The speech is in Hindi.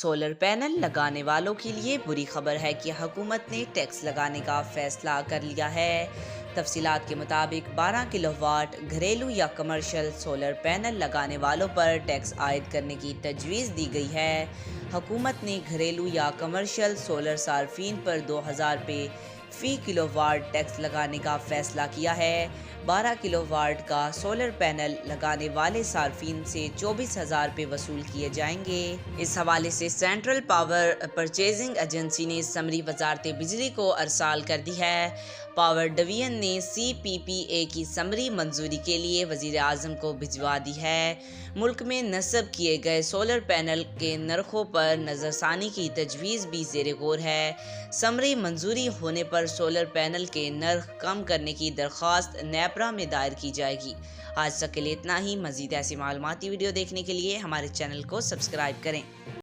सोलर पैनल लगाने वालों के लिए बुरी खबर है कि हुकूमत ने टैक्स लगाने का फैसला कर लिया है। तफसीलात के मुताबिक 12 किलोवाट घरेलू या कमर्शियल सोलर पैनल लगाने वालों पर टैक्स आयद करने की तजवीज़ दी गई है। हुकूमत ने घरेलू या कमर्शियल सोलर सार्फिन पर 2000 रुपये फ़ी किलोवाट टैक्स लगाने का फैसला किया है। 12 किलोवाट का सोलर पैनल लगाने वाले सार्फिन से 24,000 रुपये वसूल किए जाएंगे। इस हवाले से सेंट्रल पावर परचेजिंग एजेंसी ने समरी वजारत बिजली को अरसाल कर दी है। पावर डिवीजन ने CPPA की समरी मंजूरी के लिए वजीर आज़म को भिजवा दी है। मुल्क में नस्ब किए गए सोलर पैनल के नरखों पर नज़रसानी की तजवीज़ भी ज़ेरे गौर है। समरी मंजूरी होने पर सोलर पैनल के नर्ख कम करने की दरख्वास्त नेपरा में दायर की जाएगी। आज तक के लिए इतना ही। मज़ीद ऐसी मालूमाती वीडियो देखने के लिए हमारे चैनल को सब्सक्राइब करें।